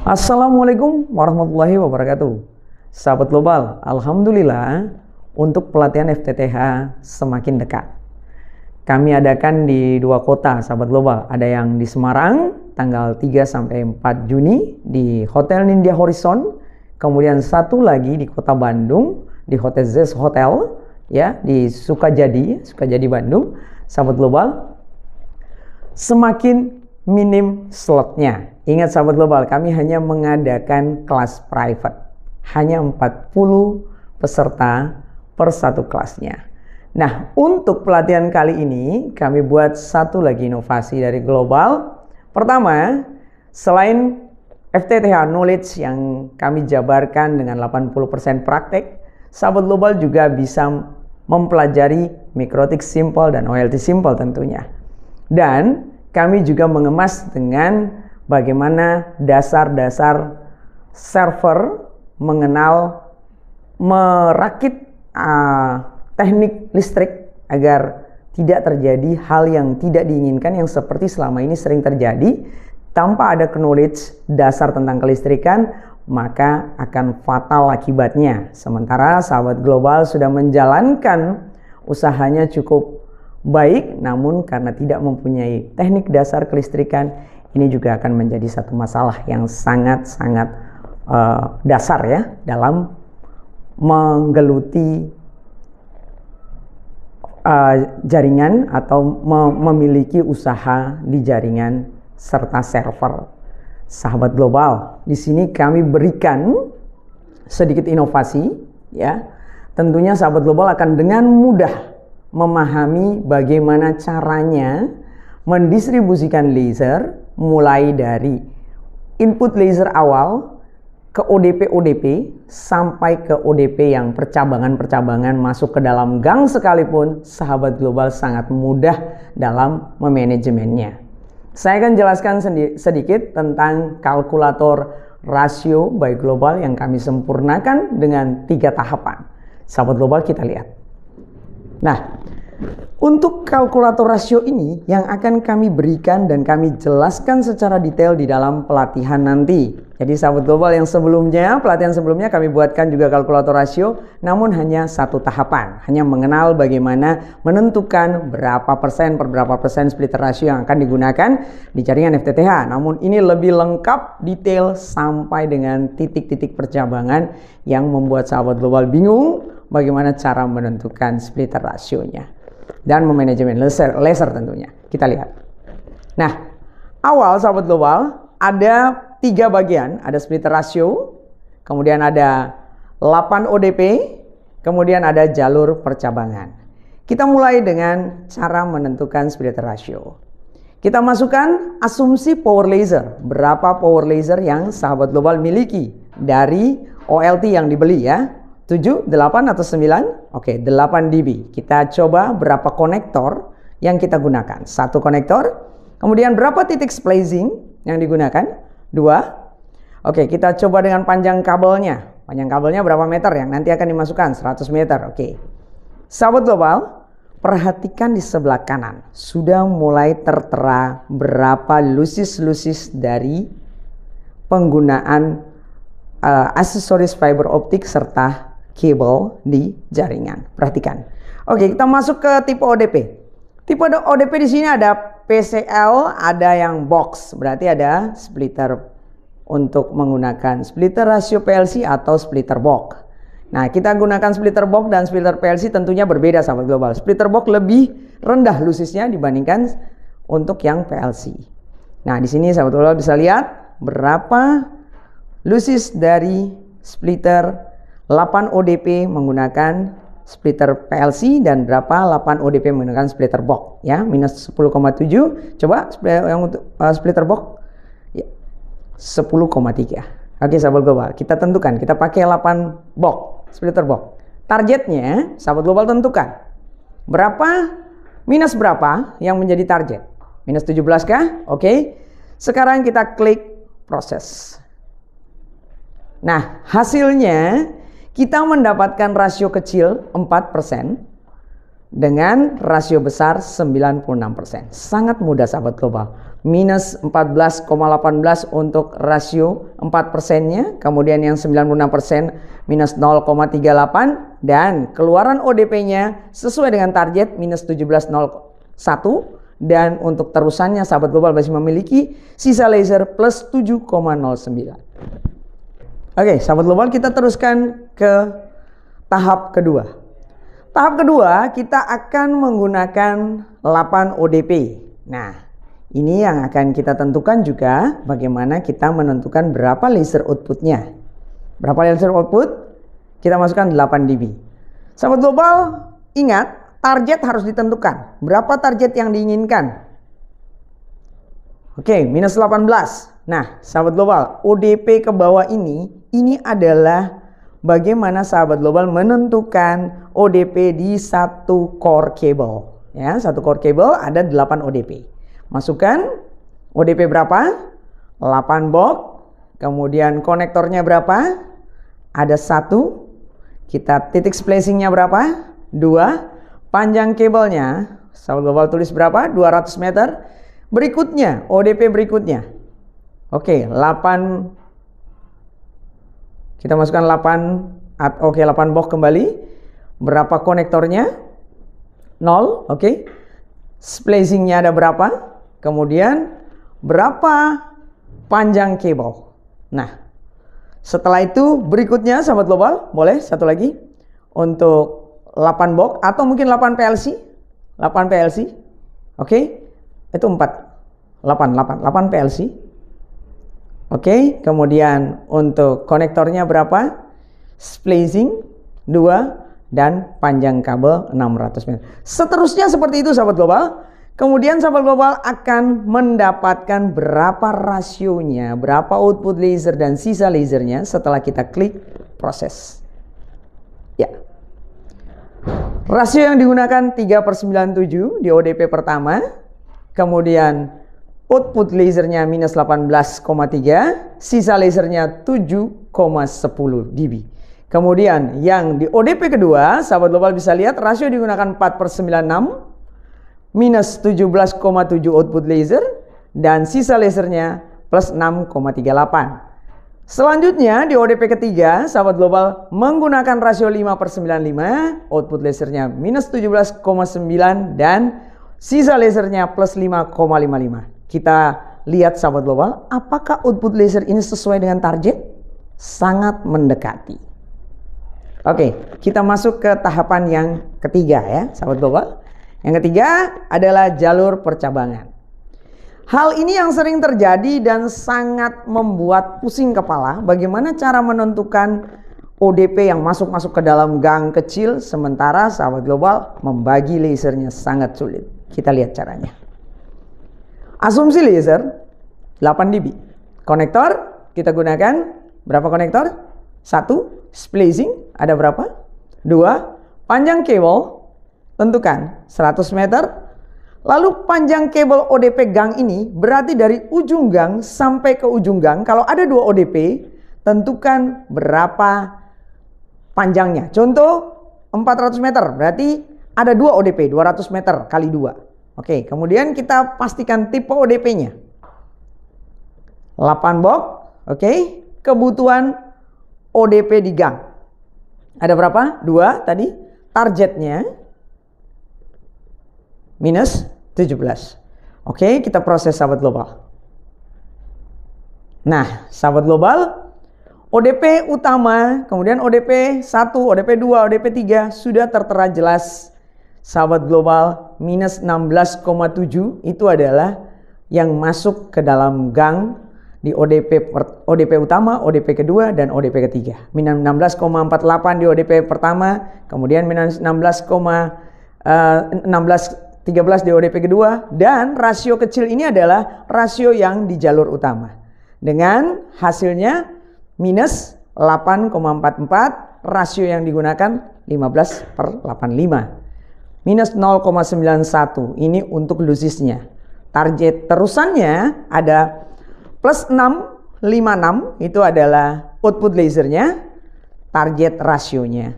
Assalamualaikum warahmatullahi wabarakatuh. Sahabat global, alhamdulillah untuk pelatihan FTTH semakin dekat. Kami adakan di 2 kota sahabat global. Ada yang di Semarang tanggal 3 sampai 4 Juni di Hotel Nindya Horizon. Kemudian satu lagi di Kota Bandung di Hotel Zest Hotel ya di Sukajadi Bandung. Sahabat global, semakin minim slotnya. Ingat sahabat global, kami hanya mengadakan kelas private. Hanya 40 peserta per satu kelasnya. Nah, untuk pelatihan kali ini kami buat satu lagi inovasi dari global. Pertama, selain FTTH knowledge yang kami jabarkan dengan 80% praktek, sahabat global juga bisa mempelajari Mikrotik Simple dan OLT Simple tentunya. Dan kami juga mengemas dengan bagaimana dasar-dasar server mengenal merakit teknik listrik agar tidak terjadi hal yang tidak diinginkan yang seperti selama ini sering terjadi. Tanpa ada knowledge dasar tentang kelistrikan, maka akan fatal akibatnya. Sementara sahabat global sudah menjalankan usahanya cukup baik, namun karena tidak mempunyai teknik dasar kelistrikan, ini juga akan menjadi satu masalah yang sangat-sangat dasar ya dalam menggeluti jaringan atau memiliki usaha di jaringan serta server. Sahabat global, di sini kami berikan sedikit inovasi ya. Tentunya sahabat global akan dengan mudah memahami bagaimana caranya mendistribusikan laser mulai dari input laser awal ke ODP sampai ke ODP yang percabangan-percabangan masuk ke dalam gang sekalipun, sahabat global sangat mudah dalam memanajemennya. Saya akan jelaskan sedikit tentang kalkulator rasio by global yang kami sempurnakan dengan 3 tahapan. Sahabat global, kita lihat. Nah, untuk kalkulator rasio ini yang akan kami berikan dan kami jelaskan secara detail di dalam pelatihan nanti. Jadi sahabat global, yang sebelumnya, pelatihan sebelumnya kami buatkan juga kalkulator rasio, namun hanya 1 tahapan. Hanya mengenal bagaimana menentukan berapa persen per berapa persen splitter rasio yang akan digunakan di jaringan FTTH. Namun ini lebih lengkap, detail, sampai dengan titik-titik percabangan yang membuat sahabat global bingung bagaimana cara menentukan splitter rasionya dan memanajemen laser tentunya. Kita lihat. Nah, awal sahabat global ada 3 bagian. Ada splitter rasio, kemudian ada 8 ODP, kemudian ada jalur percabangan. Kita mulai dengan cara menentukan splitter rasio. Kita masukkan asumsi power laser. Berapa power laser yang sahabat global miliki dari OLT yang dibeli ya. 7, 8 atau 9? Oke, 8 dB. Kita coba berapa konektor yang kita gunakan. 1 konektor. Kemudian berapa titik splicing yang digunakan? 2. Oke, kita coba dengan panjang kabelnya. Panjang kabelnya berapa meter yang nanti akan dimasukkan? 100 meter. Oke. Sahabat global, perhatikan di sebelah kanan. Sudah mulai tertera berapa lusis-lusis dari penggunaan aksesoris fiber optik serta kabel di jaringan. Perhatikan. Oke, kita masuk ke tipe ODP. Tipe ODP di sini ada PCL, ada yang box. Berarti ada splitter untuk menggunakan splitter rasio PLC atau splitter box. Nah, kita gunakan splitter box dan splitter PLC tentunya berbeda sahabat global. Splitter box lebih rendah lusisnya dibandingkan untuk yang PLC. Nah, di sini sahabat global bisa lihat berapa lusis dari splitter 8 ODP menggunakan splitter PLC dan berapa 8 ODP menggunakan splitter box ya, minus 10,7. Coba yang untuk splitter box ya, 10,3. Oke sahabat global, kita tentukan, kita pakai 8 box, splitter box. Targetnya sahabat global tentukan berapa minus berapa yang menjadi target. Minus 17 kah? Oke. Sekarang kita klik proses. Nah, hasilnya kita mendapatkan rasio kecil 4% dengan rasio besar 96%. Sangat mudah sahabat global. Minus 14,18 untuk rasio 4%-nya, kemudian yang 96% minus 0,38, dan keluaran ODP-nya sesuai dengan target minus 17,01, dan untuk terusannya sahabat global masih memiliki sisa laser plus 7,09. Oke, sahabat global, kita teruskan ke tahap kedua. Tahap kedua, kita akan menggunakan 8 ODP. Nah, ini yang akan kita tentukan juga bagaimana kita menentukan berapa laser outputnya. Berapa laser output? Kita masukkan 8 dB. Sahabat global, ingat, target harus ditentukan. Berapa target yang diinginkan? Oke, minus 18. Nah, sahabat global, ODP ke bawah ini adalah bagaimana sahabat global menentukan ODP di satu core cable. Ya, satu core cable ada 8 ODP. Masukkan ODP berapa? 8 box. Kemudian konektornya berapa? Ada 1. Kita titik spacingnya berapa? 2. Panjang kabelnya, sahabat global tulis berapa? 200 meter. Berikutnya, ODP berikutnya. Oke, 8. Kita masukkan 8. Oke, 8 box kembali. Berapa konektornya? 0. Oke. Spacingnya ada berapa? Kemudian berapa panjang kabel? Nah, setelah itu berikutnya sahabat global, boleh satu lagi untuk 8 box atau mungkin 8 PLC. 8 PLC. Oke. Itu 8 PLC. Oke, kemudian untuk konektornya berapa? Spacing 2 dan panjang kabel 600 meter. Seterusnya seperti itu sahabat global. Kemudian sahabat global akan mendapatkan berapa rasionya, berapa output laser dan sisa lasernya setelah kita klik proses. Ya. Rasio yang digunakan 3/97 di ODP pertama. Kemudian output lasernya minus 18,3, sisa lasernya 7,10 dB. Kemudian yang di ODP kedua, sahabat global bisa lihat rasio digunakan 4/96, minus 17,7 output laser, dan sisa lasernya plus 6,38. Selanjutnya di ODP ketiga, sahabat global menggunakan rasio 5/95, output lasernya minus 17,9 dan sisa lasernya plus 5,55. Kita lihat sahabat global, apakah output laser ini sesuai dengan target? Sangat mendekati. Oke, kita masuk ke tahapan yang ketiga ya sahabat global. Yang ketiga adalah jalur percabangan. Hal ini yang sering terjadi dan sangat membuat pusing kepala. Bagaimana cara menentukan ODP yang masuk ke dalam gang kecil, sementara sahabat global membagi lasernya sangat sulit. Kita lihat caranya. Asumsi laser 8 dB. Konektor kita gunakan berapa konektor? 1. Spacing ada berapa? 2. Panjang kabel tentukan 100 meter. Lalu panjang kabel ODP gang ini berarti dari ujung gang sampai ke ujung gang. Kalau ada 2 ODP, tentukan berapa panjangnya. Contoh 400 meter berarti ada 2 ODP, 200 meter kali 2. Oke, kemudian kita pastikan tipe ODP-nya. 8 box, oke. Kebutuhan ODP di gang. Ada berapa? 2 tadi. Targetnya minus 17. Oke, kita proses sahabat global. Nah, sahabat global, ODP utama, kemudian ODP 1, ODP 2, ODP 3 sudah tertera jelas. Sahabat global, minus 16,7 itu adalah yang masuk ke dalam gang di ODP utama, ODP kedua, dan ODP ketiga. Minus 16,48 di ODP pertama, kemudian minus 13 di ODP kedua, dan rasio kecil ini adalah rasio yang di jalur utama. Dengan hasilnya minus 8,44, rasio yang digunakan 15/85. Minus 0,91 ini untuk losesnya. Target terusannya ada plus 656, itu adalah output lasernya, target rasionya.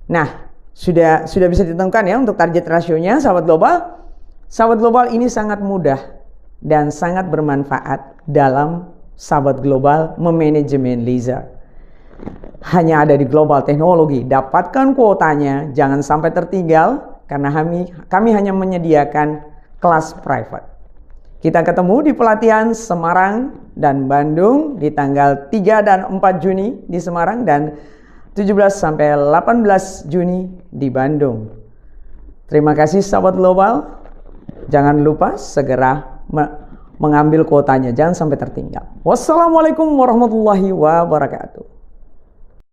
Nah, sudah bisa ditentukan ya untuk target rasionya sahabat global. Sahabat global, ini sangat mudah dan sangat bermanfaat dalam sahabat global memanajemen laser. Hanya ada di Global Teknologi. Dapatkan kuotanya, jangan sampai tertinggal karena kami hanya menyediakan kelas private. Kita ketemu di pelatihan Semarang dan Bandung di tanggal 3 dan 4 Juni di Semarang dan 17 sampai 18 Juni di Bandung. Terima kasih sahabat global. Jangan lupa segera mengambil kuotanya, jangan sampai tertinggal. Wassalamualaikum warahmatullahi wabarakatuh.